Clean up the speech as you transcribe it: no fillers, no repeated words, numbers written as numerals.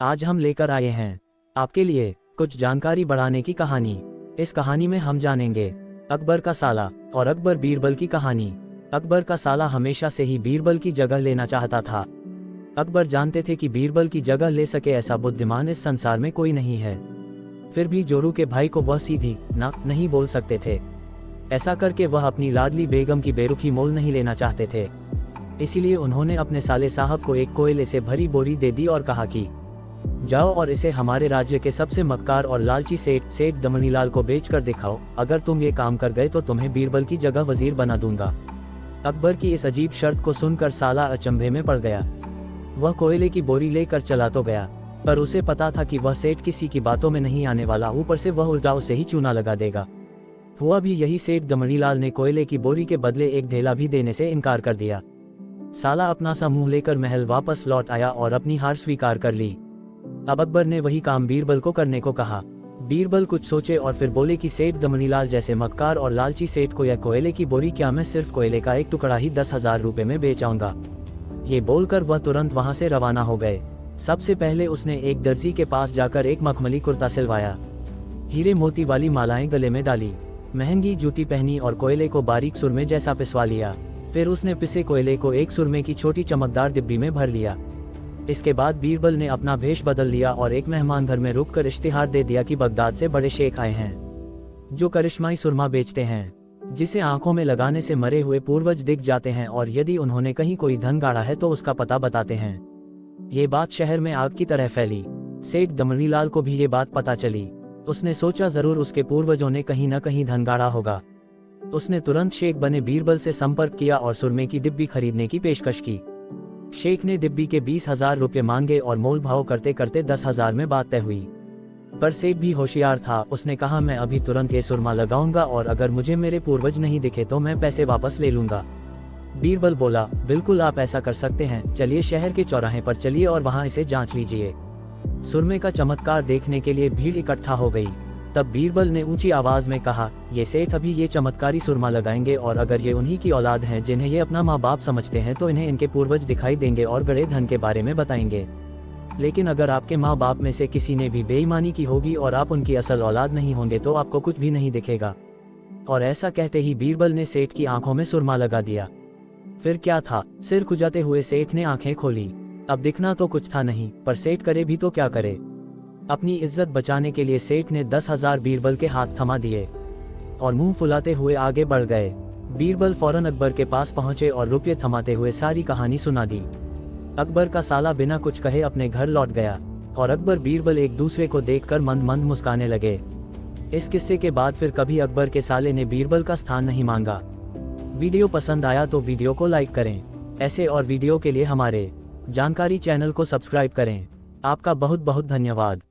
आज हम लेकर आए हैं आपके लिए कुछ जानकारी बढ़ाने की कहानी। इस कहानी में हम जानेंगे अकबर का साला और अकबर बीरबल की कहानी। अकबर का साला हमेशा से ही बीरबल की जगह लेना चाहता था। अकबर जानते थे कि बीरबल की जगह ले सके ऐसा बुद्धिमान इस संसार में कोई नहीं है। फिर भी जोरू के भाई को वह सीधी ना नहीं बोल सकते थे। ऐसा करके वह अपनी लाडली बेगम की बेरुखी मोल नहीं लेना चाहते थे। इसीलिए उन्होंने अपने साले साहब को एक कोयले से भरी बोरी दे दी और कहा कि जाओ और इसे हमारे राज्य के सबसे मक्कार और लालची सेठ दमनीलाल को बेचकर दिखाओ। अगर तुम ये काम कर गए तो तुम्हें बीरबल की जगह वजीर बना दूंगा। अकबर की इस अजीब शर्त को सुनकर साला अचंभे में पड़ गया। वह कोयले की बोरी लेकर चला तो गया, पर उसे पता था कि वह सेठ किसी की बातों में नहीं आने वाला, ऊपर से वह उल्टा उसे ही चूना लगा देगा। हुआ भी यही, सेठ दमनीलाल ने कोयले की बोरी के बदले एक ढेला भी देने से इनकार कर दिया। साला अपना सा मुंह लेकर महल वापस लौट आया और अपनी हार स्वीकार कर ली। अब अकबर ने वही काम बीरबल को करने को कहा। बीरबल कुछ सोचे और फिर बोले कि सेठ दमनीलाल जैसे मक्कार और लालची सेठ को यह कोयले की बोरी क्या मैं सिर्फ कोयले का एक टुकड़ा ही 10,000 रुपए में बेच आऊंगा। ये बोलकर वह तुरंत वहां से रवाना हो गए। सबसे पहले उसने एक दर्जी के पास जाकर एक मखमली कुर्ता सिलवाया, हीरे मोती वाली मालाएं गले में डाली, महंगी जूती पहनी और कोयले को बारीक सुरमे जैसा पिसवा लिया। फिर उसने पिसे कोयले को एक सुरमे की छोटी चमकदार डिब्बी में भर लिया। इसके बाद बीरबल ने अपना भेष बदल लिया और एक मेहमान घर में रुककर इश्तिहार दे दिया कि बगदाद से बड़े शेख आए हैं जो करिश्माई सुरमा बेचते हैं, जिसे आंखों में लगाने से मरे हुए पूर्वज दिख जाते हैं और यदि उन्होंने कहीं कोई धन गाड़ा है तो उसका पता बताते हैं। ये बात शहर में आग की तरह फैली। सेठ दमनीलाल को भी ये बात पता चली। उसने सोचा जरूर उसके पूर्वजों ने कहीं न कहीं धन गाड़ा होगा। उसने तुरंत शेख बने बीरबल से संपर्क किया और सुरमे की डिब्बी खरीदने की पेशकश की। शेख ने डिब्बी के 20,000 रुपये मांगे और मोल भाव करते करते 10,000 में बात तय हुई। पर सेठ भी होशियार था। उसने कहा मैं अभी तुरंत ये सुरमा लगाऊंगा और अगर मुझे मेरे पूर्वज नहीं दिखे तो मैं पैसे वापस ले लूंगा। बीरबल बोला बिल्कुल आप ऐसा कर सकते हैं, चलिए शहर के चौराहे पर चलिए और वहां इसे जांच लीजिए। सुरमे का चमत्कार देखने के लिए भीड़ इकट्ठा हो गई। तब बीरबल ने ऊंची आवाज में कहा ये सेठ अभी ये चमत्कारी सुरमा लगाएंगे और अगर ये उन्हीं की औलाद हैं जिन्हें ये अपना माँ बाप समझते हैं तो इन्हें इनके पूर्वज दिखाई देंगे और गड़े धन के बारे में बताएंगे। लेकिन अगर आपके माँ बाप में से किसी ने भी बेईमानी की होगी और आप उनकी असल औलाद नहीं होंगे तो आपको कुछ भी नहीं दिखेगा। और ऐसा कहते ही बीरबल ने सेठ की आंखों में सुरमा लगा दिया। फिर क्या था, सिर खुजाते हुए सेठ ने आंखें खोली। अब दिखना तो कुछ था नहीं, पर सेठ करे भी तो क्या करे। अपनी इज्जत बचाने के लिए सेठ ने 10,000 बीरबल के हाथ थमा दिए और मुंह फुलाते हुए आगे बढ़ गए। बीरबल फौरन अकबर के पास पहुंचे और रुपये थमाते हुए सारी कहानी सुना दी। अकबर का साला बिना कुछ कहे अपने घर लौट गया और अकबर बीरबल एक दूसरे को देखकर मंद मंद मुस्काने लगे। इस किस्से के बाद फिर कभी अकबर के साले ने बीरबल का स्थान नहीं मांगा। वीडियो पसंद आया तो वीडियो को लाइक करें। ऐसे और वीडियो के लिए हमारे जानकारी चैनल को सब्सक्राइब करें। आपका बहुत बहुत धन्यवाद।